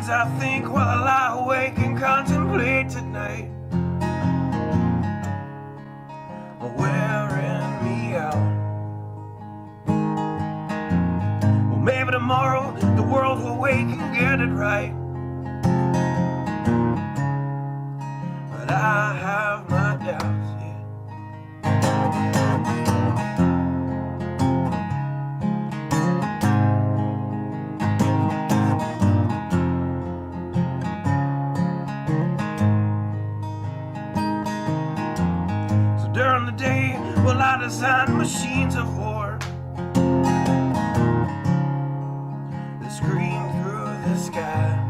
things I think while I lie awake and contemplate tonight are wearing me out. Well, maybe tomorrow the world will wake and get it right, but I have my doubts, yeah. So during the day, well, I design machines of war that scream through the sky.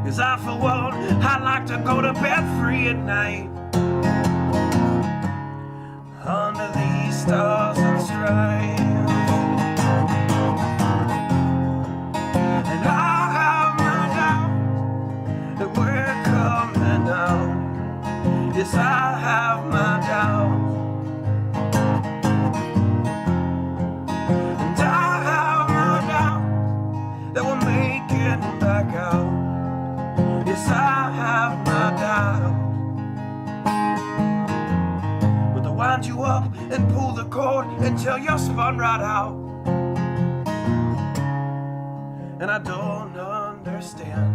'Cause I, for one, I like to go to bed free at night under these stars and stripes. And I have my doubts that we're coming out. Yes, I have my doubts. And I have my doubts that we're making back out. Yes, I have my doubts. But they'll wind you up and pull the cord until you're spun right out. And I don't understand.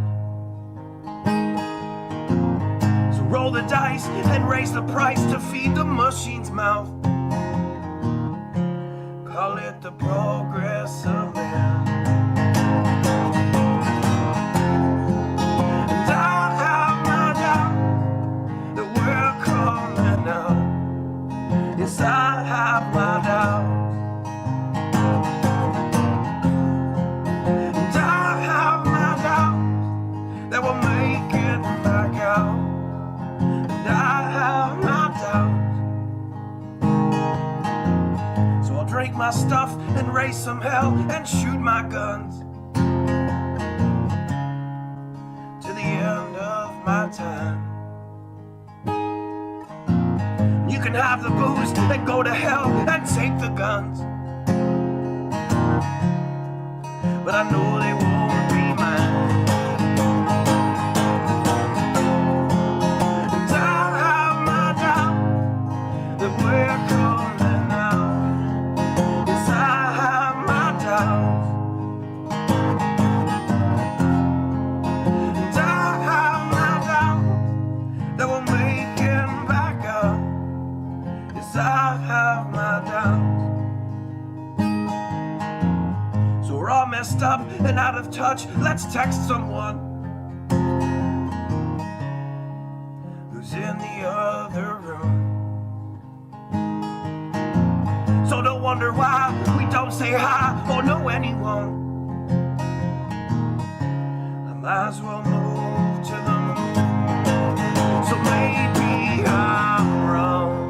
So roll the dice and raise the price to feed the machine's mouth. Call it the progress of man. Yes, I have my doubts. And I have my doubts that we'll make it back out. And I have my doubts. So I'll drink my stuff and raise some hell and shoot my guns to the end of my time. You can have the booze and go to hell and take the guns, but I know they won't be mine. And I have my doubts that we're coming out. Yes, I have my doubts. And I have my doubts that we're making back up. Yes, I have my doubts. So we're all messed up and out of touch. Let's text someone who's in the other room. So don't wonder why we don't say hi or know anyone. I might as well move to the moon. So maybe I'm wrong.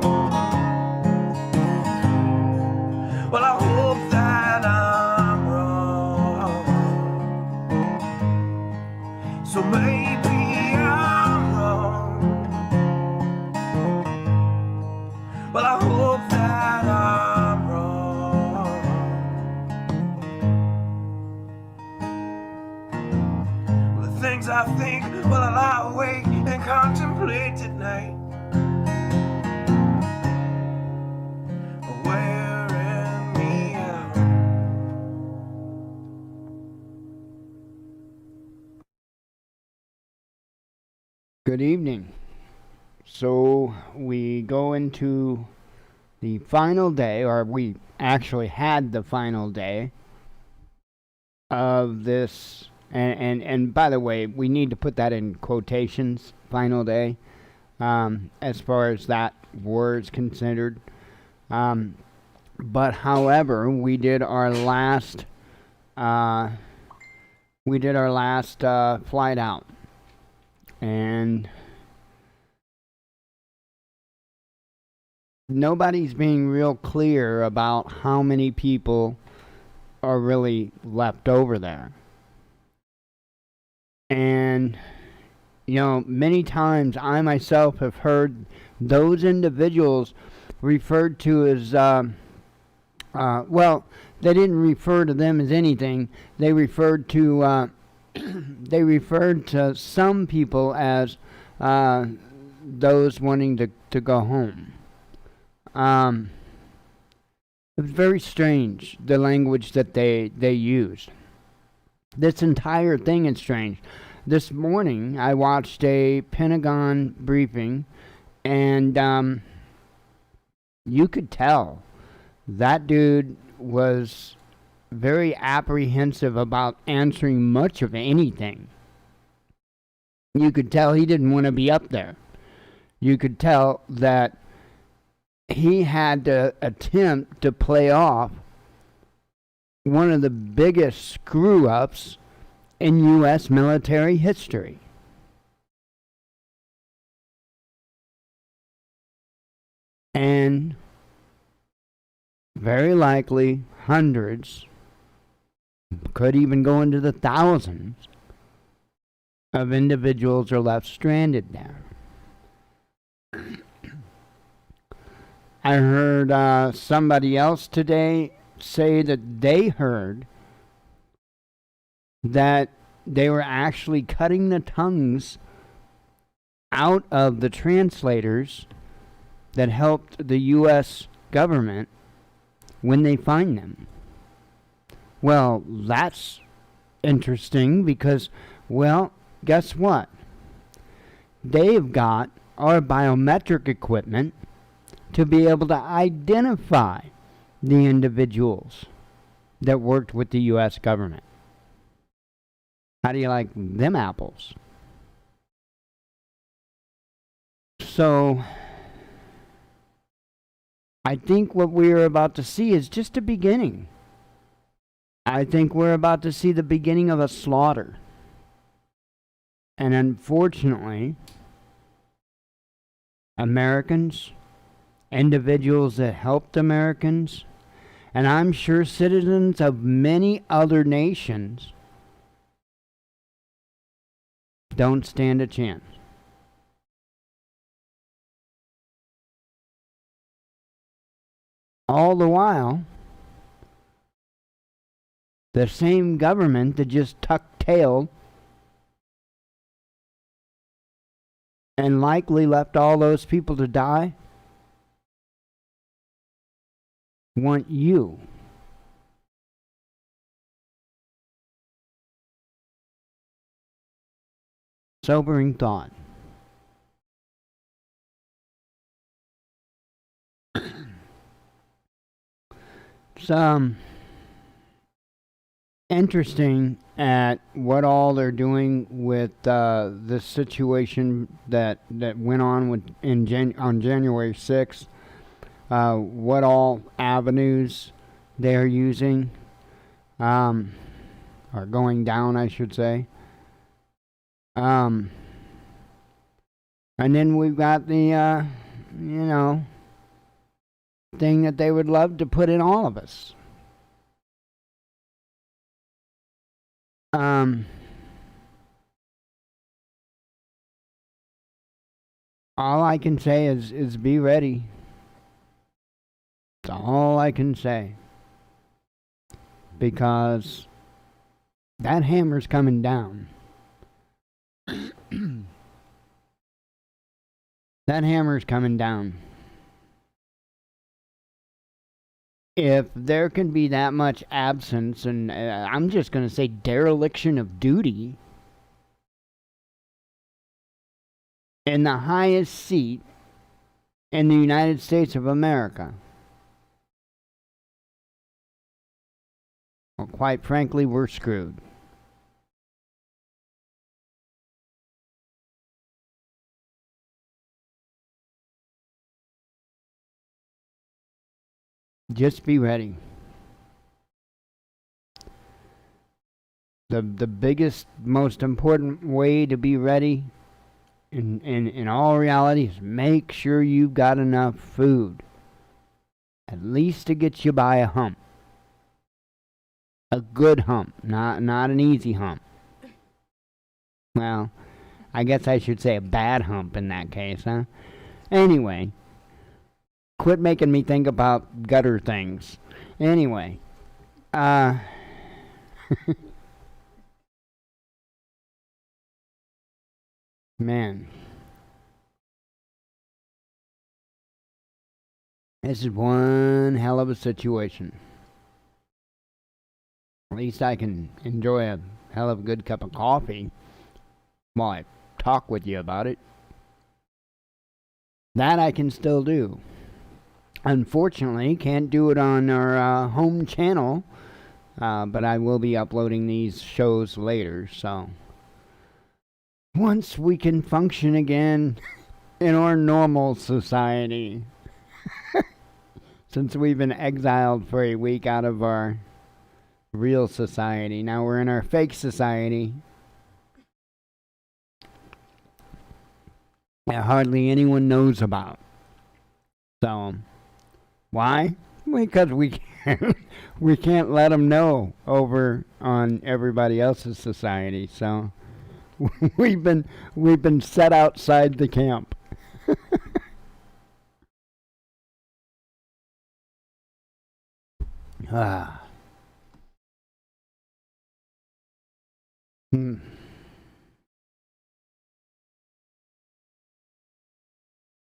Well, I hope that I'm wrong. So maybe I'm wrong. Well, I hope that I'm wrong. Well, the things I think while I lie awake and contemplate at night are wearing me out. Good evening. So we go into the final day, or we actually had the final day of this, and by the way, we need to put that in quotations, final day, as far as that word's considered. But however, we did our last flight out, and nobody's being real clear about how many people are really left over there. And, you know, many times I myself have heard those individuals referred to as Well, they didn't refer to them as anything. They referred to they referred to some people as those wanting to go home. Um, it was very strange, the language that they used. This entire thing is strange. This morning, I watched a Pentagon briefing, and you could tell that dude was very apprehensive about answering much of anything. You could tell he didn't want to be up there. You could tell that he had to attempt to play off one of the biggest screw-ups in U.S. military history. And very likely hundreds, could even go into the thousands, of individuals are left stranded there. I heard somebody else today say that they heard that they were actually cutting the tongues out of the translators that helped the U.S. government when they find them. Well, that's interesting because, well, guess what? They've got our biometric equipment to be able to identify the individuals that worked with the U.S. government. How do you like them apples? So, I think what we're about to see is just a beginning. I think we're about to see the beginning of a slaughter. And unfortunately, Americans, individuals that helped Americans, and I'm sure citizens of many other nations don't stand a chance. All the while, the same government that just tucked tail and likely left all those people to die want you. Sobering thought. It's interesting at what all they're doing with this situation that went on with on January 6th. What all avenues they're using, or going down, I should say. And then we've got the, thing that they would love to put in all of us. All I can say is be ready. That's all I can say. Because that hammer's coming down. That hammer's coming down. If there can be that much absence, and I'm just going to say dereliction of duty, in the highest seat in the United States of America, well, quite frankly, we're screwed. Just be ready. The biggest, most important way to be ready in all reality is make sure you've got enough food. At least to get you by a hump. A good hump, not an easy hump. Well, I guess I should say a bad hump in that case, huh? Anyway, quit making me think about gutter things. Anyway, uh, man, this is one hell of a situation. At least I can enjoy a hell of a good cup of coffee while I talk with you about it. That I can still do. Unfortunately, can't do it on our home channel, but I will be uploading these shows later, so once we can function again in our normal society, since we've been exiled for a week out of our real society, now we're in our fake society that hardly anyone knows about. So why? Because we can't let them know over on everybody else's society. So we've been set outside the camp. Ah.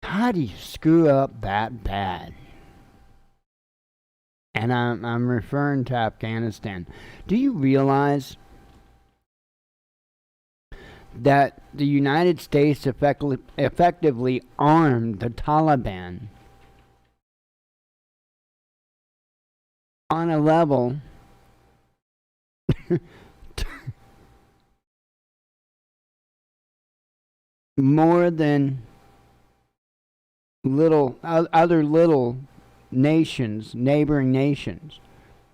How do you screw up that bad? And I'm referring to Afghanistan. Do you realize that the United States effectively armed the Taliban on a level more than other little nations, neighboring nations,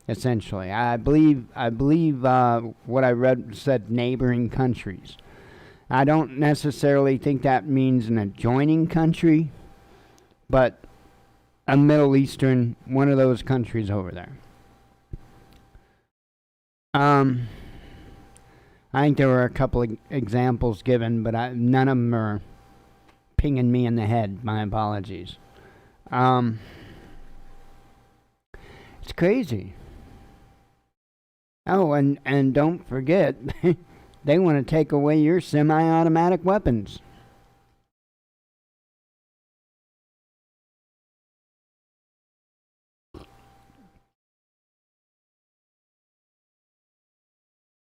essentially. I believe what I read said neighboring countries. I don't necessarily think that means an adjoining country, but a Middle Eastern, one of those countries over there. I think there were a couple of examples given, but none of them are pinging me in the head. My apologies. It's crazy. Oh, and don't forget, they want to take away your semi-automatic weapons.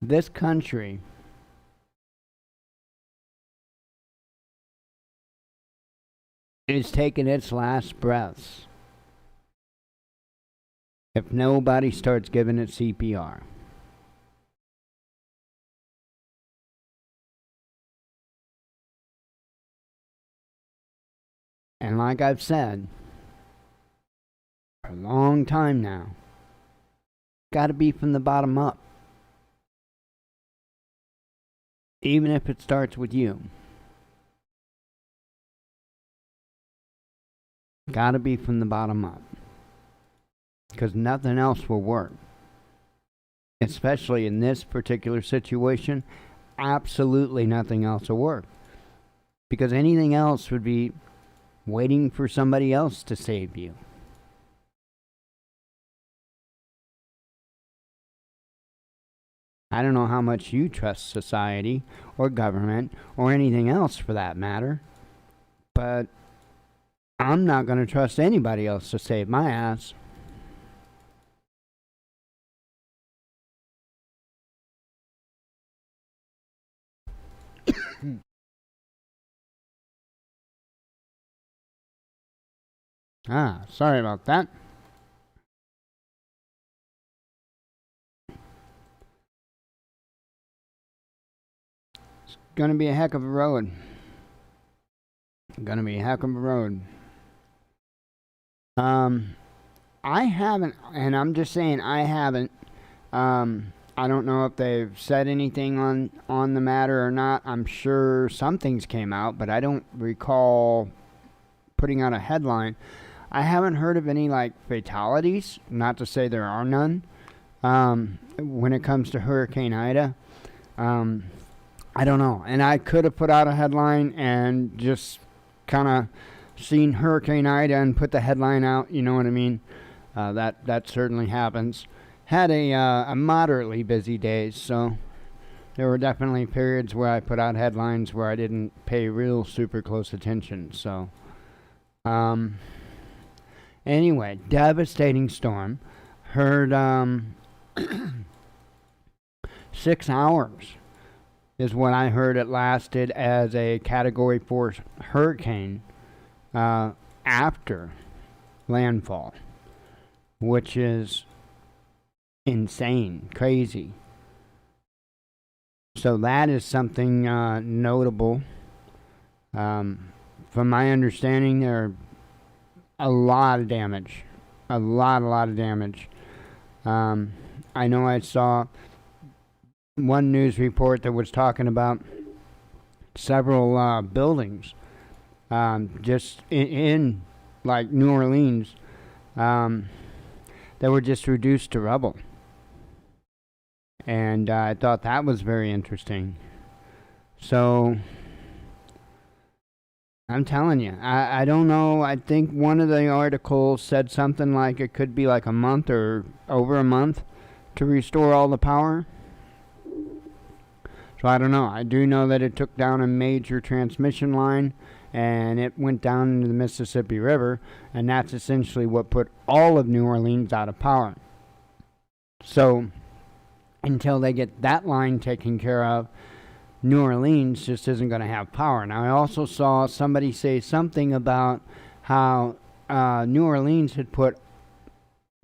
This country is taking its last breaths if nobody starts giving it CPR. And like I've said for a long time now, got to be from the bottom up. Even if it starts with you. Gotta be from the bottom up. Because nothing else will work. Especially in this particular situation, absolutely nothing else will work. Because anything else would be waiting for somebody else to save you. I don't know how much you trust society or government or anything else for that matter, but I'm not going to trust anybody else to save my ass. Sorry about that. Gonna be a heck of a road. Gonna be a heck of a road. I haven't, and I'm just saying I haven't. I don't know if they've said anything on the matter or not. I'm sure some things came out, but I don't recall putting out a headline. I haven't heard of any like fatalities. Not to say there are none. When it comes to Hurricane Ida. I don't know. And I could have put out a headline and just kind of seen Hurricane Ida and put the headline out. You know what I mean? That certainly happens. Had a moderately busy day, so there were definitely periods where I put out headlines where I didn't pay real super close attention. So, anyway, devastating storm. Heard 6 hours is what I heard it lasted as a Category 4 hurricane after landfall, which is insane, crazy. So that is something notable. From my understanding, there are a lot of damage. A lot of damage. I know I saw one news report that was talking about several buildings just in like New Orleans that were just reduced to rubble. And I thought that was very interesting. So I'm telling you, I don't know. I think one of the articles said something like it could be like a month or over a month to restore all the power. So I don't know. I do know that it took down a major transmission line and it went down into the Mississippi River, and that's essentially what put all of New Orleans out of power. So until they get that line taken care of, New Orleans just isn't going to have power. Now, I also saw somebody say something about how New Orleans had put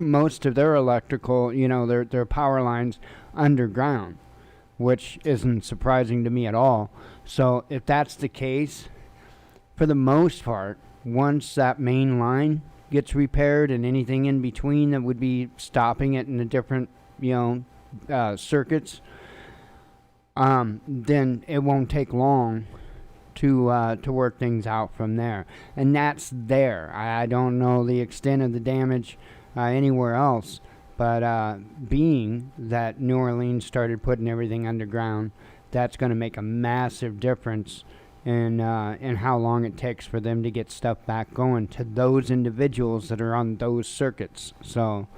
most of their electrical, their power lines underground, which isn't surprising to me at all. So if that's the case, for the most part, once that main line gets repaired and anything in between that would be stopping it in the different, circuits, then it won't take long to work things out from there. And that's there. I don't know the extent of the damage anywhere else, but being that New Orleans started putting everything underground, that's going to make a massive difference in how long it takes for them to get stuff back going to those individuals that are on those circuits. So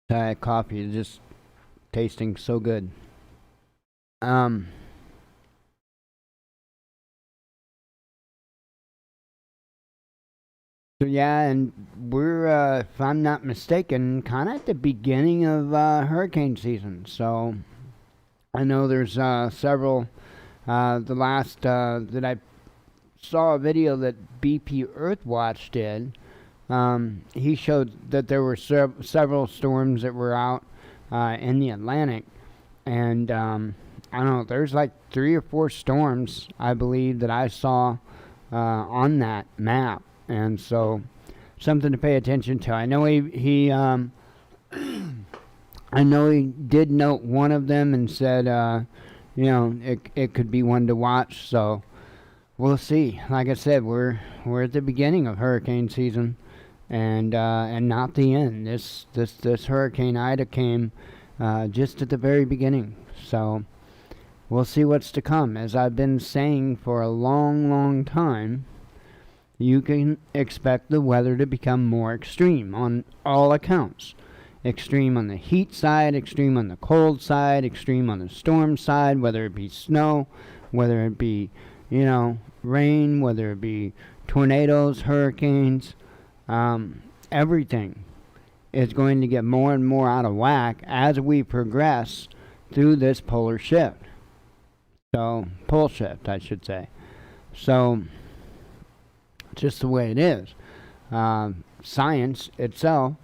that coffee is just tasting so good. So yeah, and we're, if I'm not mistaken, kind of at the beginning of hurricane season. So I know there's several. The last that I saw a video that BP Earthwatch did, he showed that there were several storms that were out in the Atlantic, and I don't know, there's like 3 or 4 storms I believe that I saw on that map, and so something to pay attention to. I know he I know he did note one of them and said it could be one to watch. So we'll see. Like I said, we're at the beginning of hurricane season, and not the end. This Hurricane Ida came just at the very beginning. So we'll see what's to come. As I've been saying for a long time, you can expect the weather to become more extreme on all accounts. Extreme on the heat side, extreme on the cold side, extreme on the storm side, whether it be snow, whether it be, rain, whether it be tornadoes, hurricanes, everything is going to get more and more out of whack as we progress through this polar shift. So, pole shift, I should say. So, just the way it is. Science itself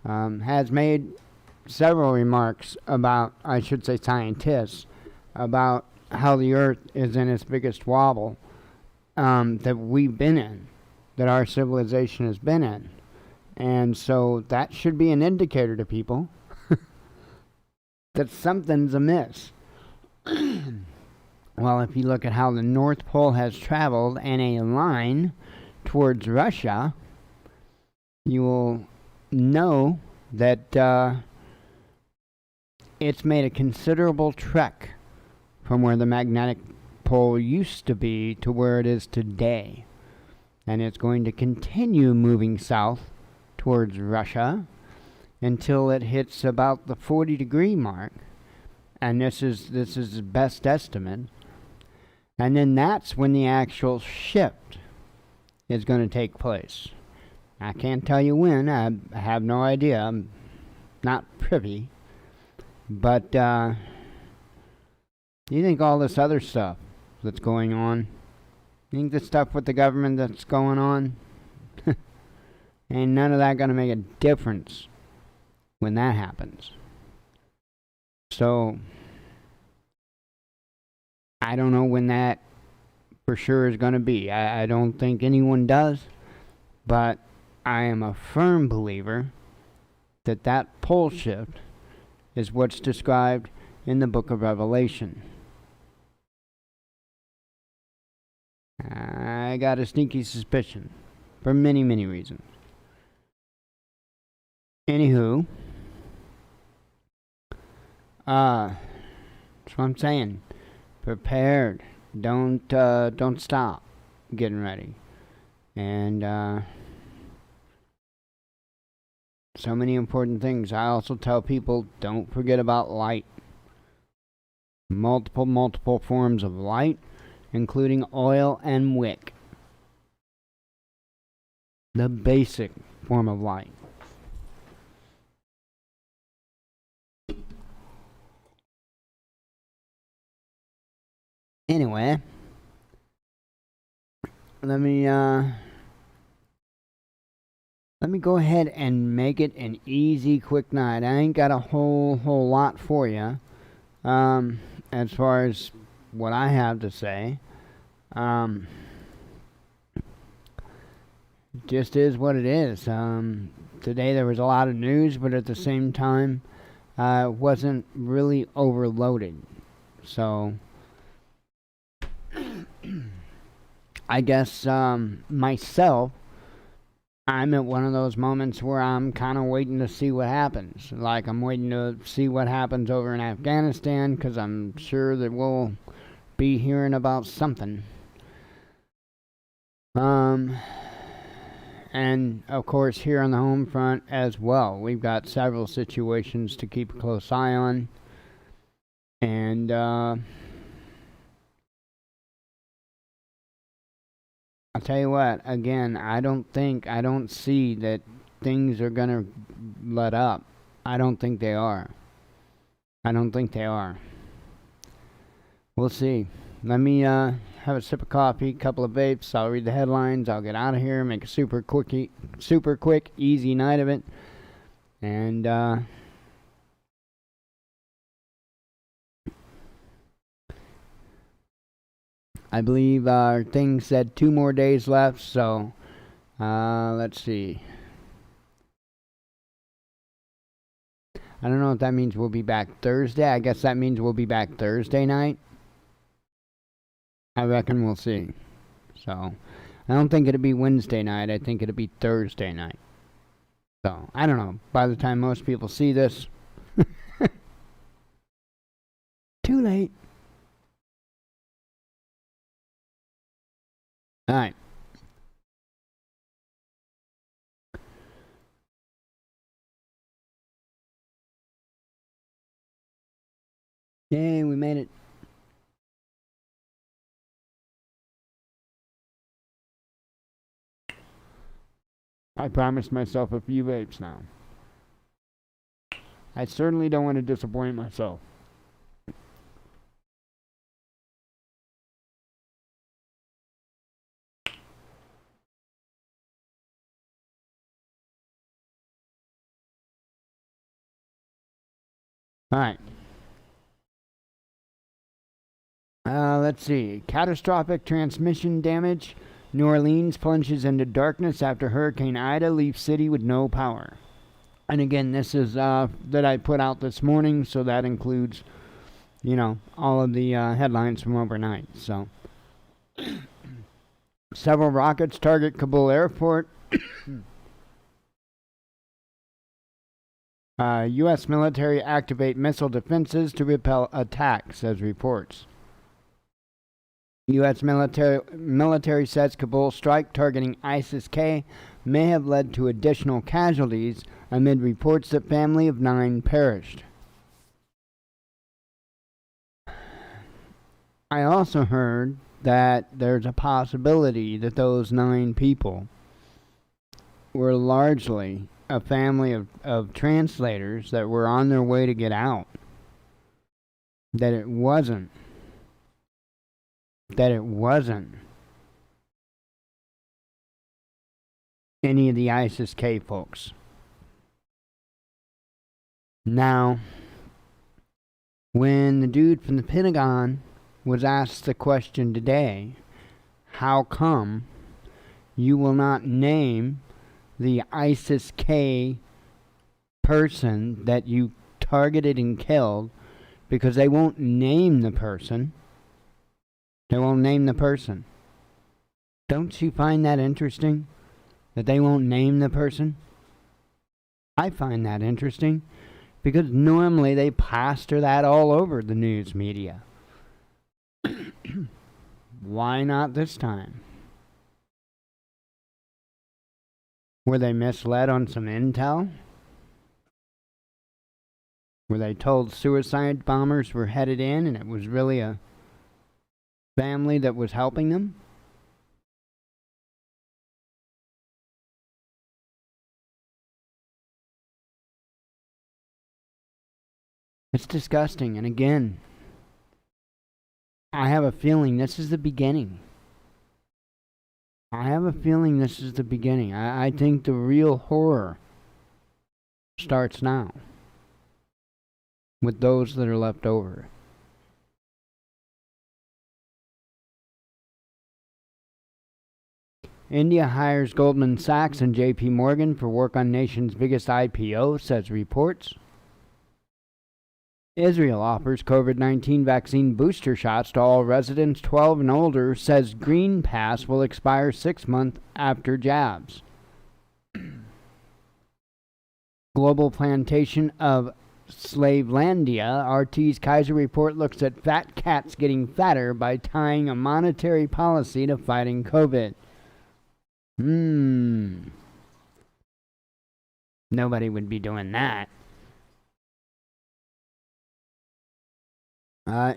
has made several remarks about, I should say scientists, about how the Earth is in its biggest wobble that we've been in, that our civilization has been in. And so that should be an indicator to people that something's amiss. Well, if you look at how the North Pole has traveled in a line towards Russia, you will know that it's made a considerable trek from where the magnetic pole used to be to where it is today. And it's going to continue moving south towards Russia until it hits about the 40-degree mark. And this is the best estimate. And then that's when the actual shift is going to take place. I can't tell you when. I have no idea. I'm not privy. But you think all this other stuff that's going on, you think the stuff with the government that's going on, ain't none of that going to make a difference when that happens. So, I don't know when that for sure is going to be. I don't think anyone does, but I am a firm believer that that pole shift is what's described in the book of Revelation. I got a sneaky suspicion for many, many reasons. Anywho, that's what I'm saying. Prepared. Don't stop getting ready. And so many important things. I also tell people, don't forget about light. Multiple forms of light, including oil and wick. The basic form of light. Anyway, let me go ahead and make it an easy, quick night. I ain't got a whole lot for you, as far as what I have to say. Just is what it is. Today there was a lot of news, but at the same time, it wasn't really overloaded. So, I guess myself, I'm at one of those moments where I'm kind of waiting to see what happens. Like, I'm waiting to see what happens over in Afghanistan, because I'm sure that we'll be hearing about something. And, of course, here on the home front as well. We've got several situations to keep a close eye on. And, I'll tell you what, again, I don't see that things are going to let up. I don't think they are. We'll see. Let me have a sip of coffee, couple of vapes. I'll read the headlines. I'll get out of here, make a super quick, easy night of it. And, I believe our thing said 2 more days left, so let's see. I don't know if that means we'll be back Thursday. I guess that means we'll be back Thursday night. I reckon we'll see. So, I don't think it'll be Wednesday night. I think it'll be Thursday night. So, I don't know. By the time most people see this, too late. Alright. Yay, we made it. I promised myself a few vapes now. I certainly don't want to disappoint myself. Alright. Let's see. Catastrophic transmission damage. New Orleans plunges into darkness after Hurricane Ida leaves city with no power. And again, this is that I put out this morning, so that includes, all of the headlines from overnight. So, several rockets target Kabul airport. U.S. military activate missile defenses to repel attacks, says reports. U.S. military says Kabul strike targeting ISIS-K may have led to additional casualties amid reports that family of 9 perished. I also heard that there's a possibility that those 9 people were largely a family of translators that were on their way to get out. That it wasn't any of the ISIS-K folks. Now, when the dude from the Pentagon was asked the question today, how come you will not name the ISIS-K person that you targeted and killed, because they won't name the person. They won't name the person. Don't you find that interesting? That they won't name the person? I find that interesting, because normally they plaster that all over the news media. Why not this time? Were they misled on some intel? Were they told suicide bombers were headed in and it was really a family that was helping them? It's disgusting. And again, I have a feeling this is the beginning. I think the real horror starts now with those that are left over. India hires Goldman Sachs and JP Morgan for work on nation's biggest IPO, says reports. Israel offers COVID-19 vaccine booster shots to all residents 12 and older, says Green Pass will expire 6 months after jabs. Global plantation of Slavelandia, RT's Kaiser report looks at fat cats getting fatter by tying a monetary policy to fighting COVID. Nobody would be doing that.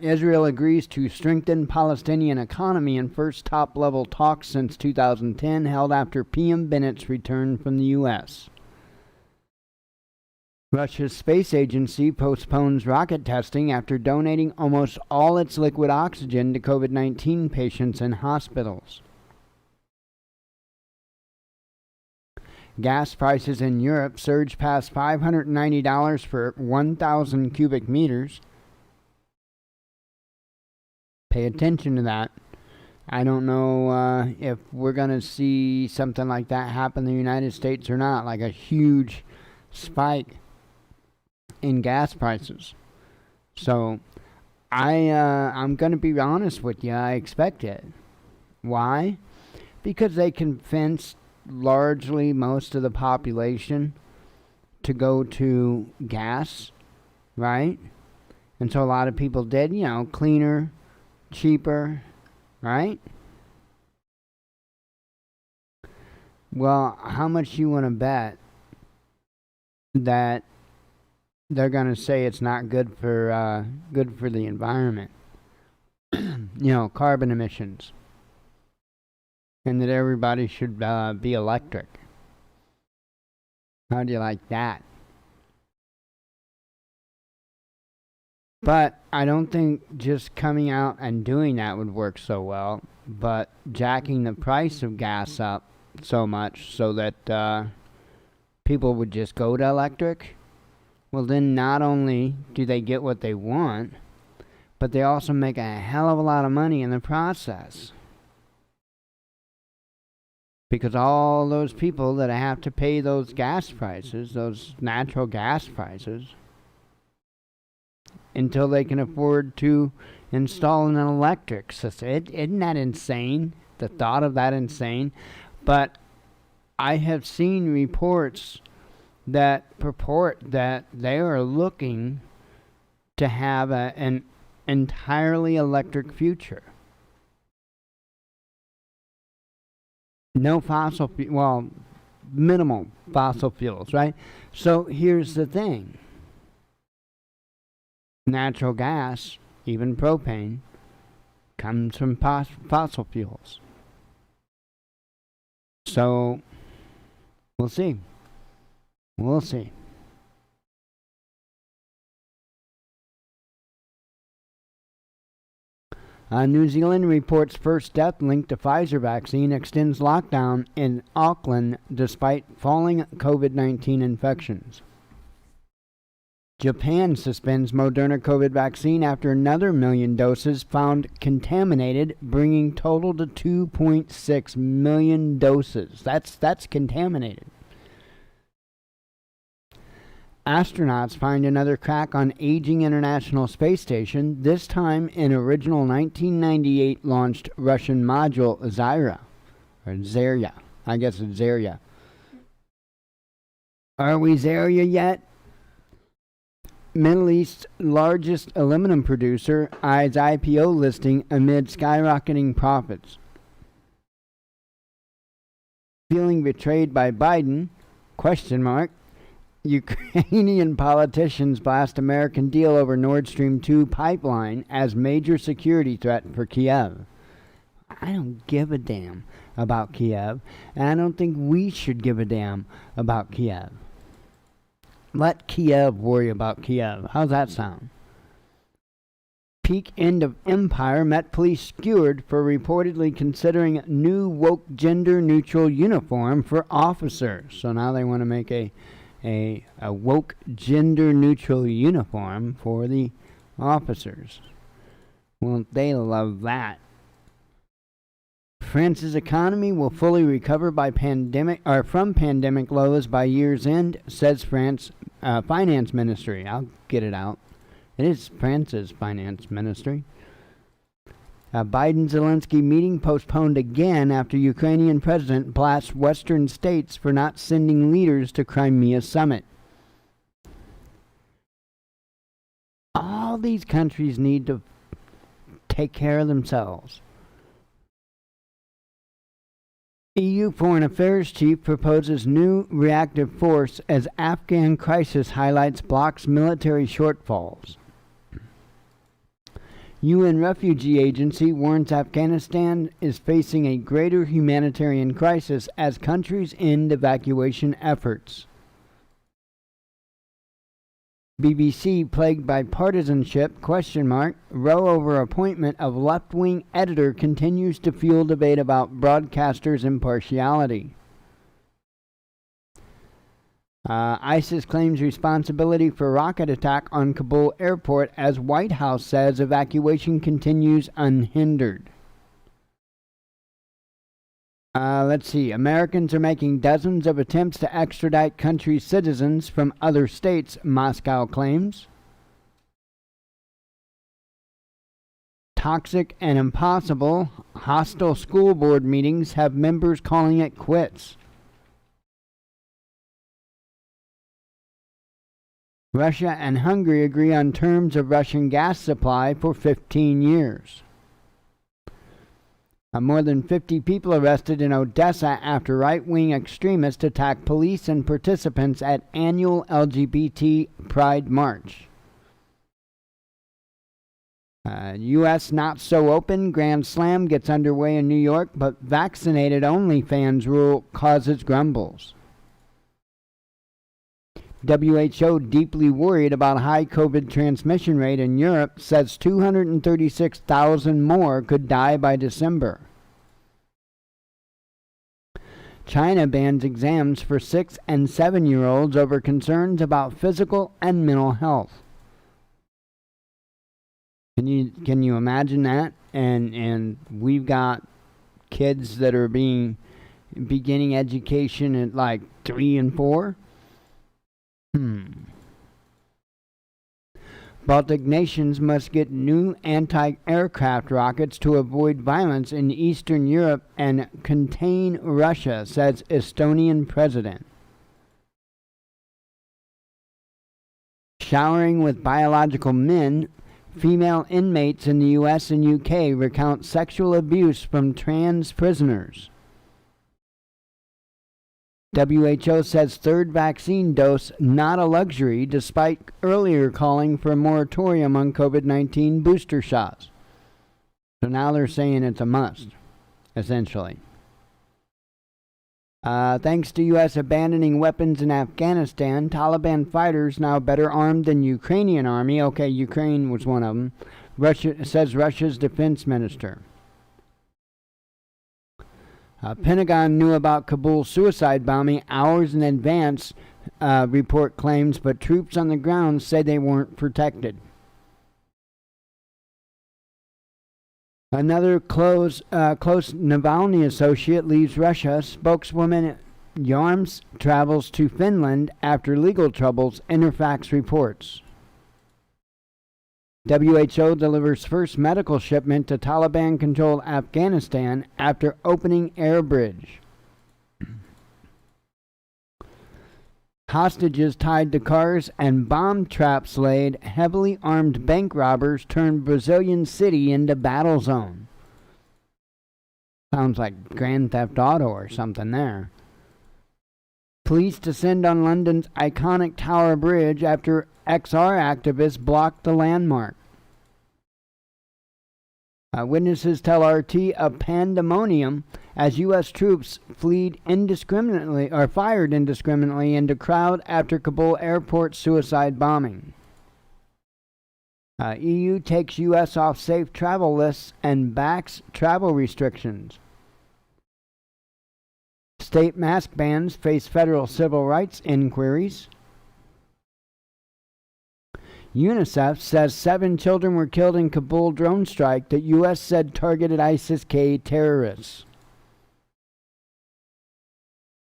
Israel agrees to strengthen Palestinian economy in first top-level talks since 2010, held after PM Bennett's return from the U.S. Russia's space agency postpones rocket testing after donating almost all its liquid oxygen to COVID-19 patients in hospitals. Gas prices in Europe surged past $590 for 1,000 cubic meters. Pay attention to that. I don't know if we're going to see something like that happen in the United States or not, like a huge spike in gas prices. So I'm going to be honest with you. I expect it. Why? Because they convinced largely most of the population to go to gas, right? And so a lot of people did, cleaner, cheaper, right? Well, how much you want to bet that they're going to say it's not good for the environment? Carbon emissions, and that everybody should be electric. How do you like that? But I don't think just coming out and doing that would work so well, but jacking the price of gas up so much so that people would just go to electric, well then not only do they get what they want, but they also make a hell of a lot of money in the process. Because all those people that have to pay those gas prices, those natural gas prices, until they can afford to install an electric system. Isn't that insane? The thought of that insane? But I have seen reports that purport that they are looking to have an entirely electric future. No fossil well, minimal fossil fuels, right? So here's the thing. Natural gas, even propane, comes from fossil fuels. So we'll see. We'll see. New Zealand reports first death linked to Pfizer vaccine, extends lockdown in Auckland despite falling COVID-19 infections. Japan suspends Moderna COVID vaccine after another 1 million doses found contaminated, bringing total to 2.6 million doses. That's contaminated. Astronauts find another crack on aging International Space Station, this time in original 1998 launched Russian module Zarya. Or Zarya. I guess it's Zarya. Are we Zarya yet? Middle East's largest aluminum producer eyes IPO listing amid skyrocketing profits. Feeling betrayed by Biden? Question mark. Ukrainian politicians blast American deal over Nord Stream 2 pipeline as major security threat for Kiev. I don't give a damn about Kiev, and I don't think we should give a damn about Kiev. Let Kiev worry about Kiev. How's that sound? Peak end of empire Met Police skewered for reportedly considering new woke gender-neutral uniform for officers. So now they want to make a woke gender-neutral uniform for the officers. Won't they love that? France's economy will fully recover from pandemic lows by year's end, says France finance ministry. I'll get it out. It is France's finance ministry. Biden-Zelensky meeting postponed again after Ukrainian president blasts Western states for not sending leaders to Crimea summit. All these countries need to take care of themselves. EU Foreign Affairs Chief proposes new reactive force as Afghan crisis highlights bloc's military shortfalls. UN Refugee Agency warns Afghanistan is facing a greater humanitarian crisis as countries end evacuation efforts. BBC plagued by partisanship, row over appointment of left-wing editor continues to fuel debate about broadcasters' impartiality. ISIS claims responsibility for rocket attack on Kabul airport as White House says evacuation continues unhindered. Let's see. Americans are making dozens of attempts to extradite country citizens from other states, Moscow claims. Toxic and impossible. Hostile school board meetings have members calling it quits. Russia and Hungary agree on terms of Russian gas supply for 15 years. More than 50 people arrested in Odessa after right-wing extremists attack police and participants at annual LGBT Pride March. U.S. not so open. Grand Slam gets underway in New York, but vaccinated-only fans rule causes grumbles. WHO deeply worried about high COVID transmission rate in Europe, says 236,000 more could die by December. China bans exams for 6- and 7-year-olds over concerns about physical and mental health. Can you imagine that? And we've got kids that are beginning education at like 3 and 4. Baltic nations must get new anti-aircraft rockets to avoid violence in Eastern Europe and contain Russia, says Estonian president. Showering with biological men, female inmates in the U.S. and U.K. recount sexual abuse from trans prisoners. WHO says third vaccine dose not a luxury, despite earlier calling for a moratorium on COVID-19 booster shots. So now they're saying it's a must, essentially. Thanks to U.S. abandoning weapons in Afghanistan, Taliban fighters now better armed than Ukrainian army. Okay, Ukraine was one of them. Russia says Russia's defense minister. Pentagon knew about Kabul suicide bombing hours in advance, report claims, but troops on the ground say they weren't protected. Another close Navalny associate leaves Russia. Spokeswoman Yarms travels to Finland after legal troubles, Interfax reports. WHO delivers first medical shipment to Taliban-controlled Afghanistan after opening air bridge. Hostages tied to cars and bomb traps laid. Heavily armed bank robbers turned Brazilian city into battle zone. Sounds like Grand Theft Auto or something there. Police descend on London's iconic Tower Bridge after XR activists blocked the landmark. Witnesses tell RT of pandemonium as U.S. troops fired indiscriminately into crowd after Kabul airport suicide bombing. EU takes U.S. off safe travel lists and backs travel restrictions. State mask bans face federal civil rights inquiries. UNICEF says 7 children were killed in Kabul drone strike that U.S. said targeted ISIS-K terrorists.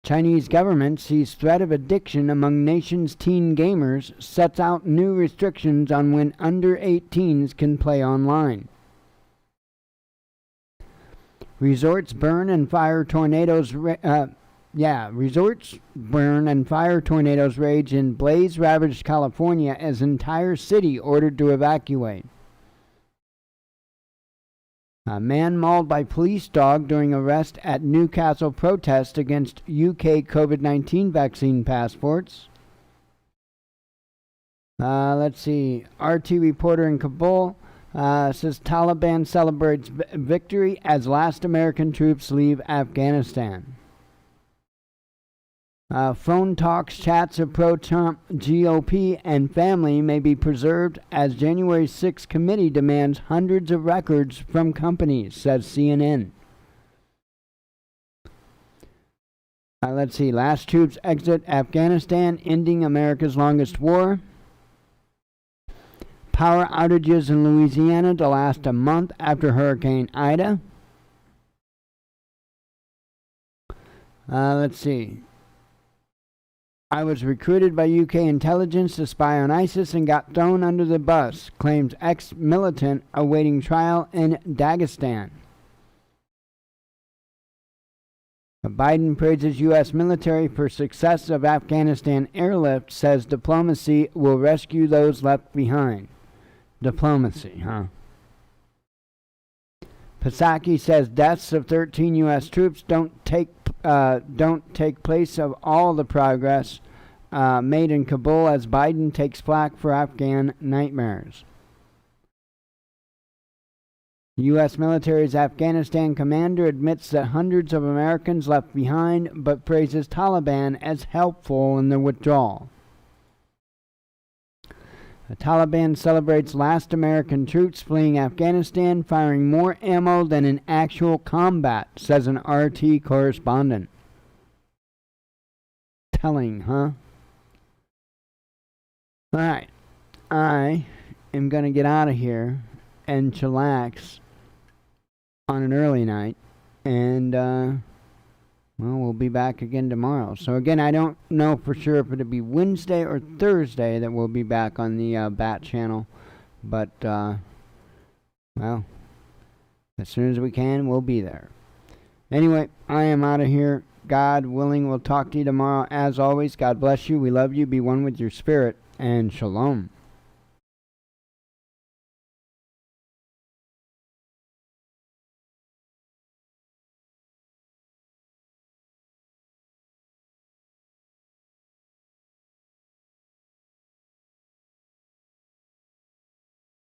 Chinese government sees threat of addiction among nation's teen gamers, sets out new restrictions on when under 18s can play online. Resorts burn and fire tornadoes rage in blaze-ravaged California as entire city ordered to evacuate. A man mauled by police dog during arrest at Newcastle protest against UK COVID-19 vaccine passports. Let's see. RT reporter in Kabul says Taliban celebrates victory as last American troops leave Afghanistan. Phone talks, chats of pro-Trump GOP and family may be preserved as January 6th committee demands hundreds of records from companies, says CNN. Let's see. Last troops exit Afghanistan, ending America's longest war. Power outages in Louisiana to last a month after Hurricane Ida. Let's see. I was recruited by UK intelligence to spy on ISIS and got thrown under the bus, claims ex-militant awaiting trial in Dagestan. Biden praises U.S. military for success of Afghanistan airlift, says diplomacy will rescue those left behind. Diplomacy, huh? Psaki says deaths of 13 U.S. troops don't take place of all the progress made in Kabul as Biden takes flak for Afghan nightmares. U.S. military's Afghanistan commander admits that hundreds of Americans left behind, but praises Taliban as helpful in the withdrawal. The Taliban celebrates last American troops fleeing Afghanistan, firing more ammo than in actual combat, says an RT correspondent. Telling, huh? Alright, I am going to get out of here and chillax on an early night, and we'll be back again tomorrow. So again, I don't know for sure if it'll be Wednesday or Thursday that we'll be back on the Bat channel. But, well, as soon as we can, we'll be there. Anyway, I am out of here. God willing, we'll talk to you tomorrow. As always, God bless you. We love you. Be one with your spirit. and shalom.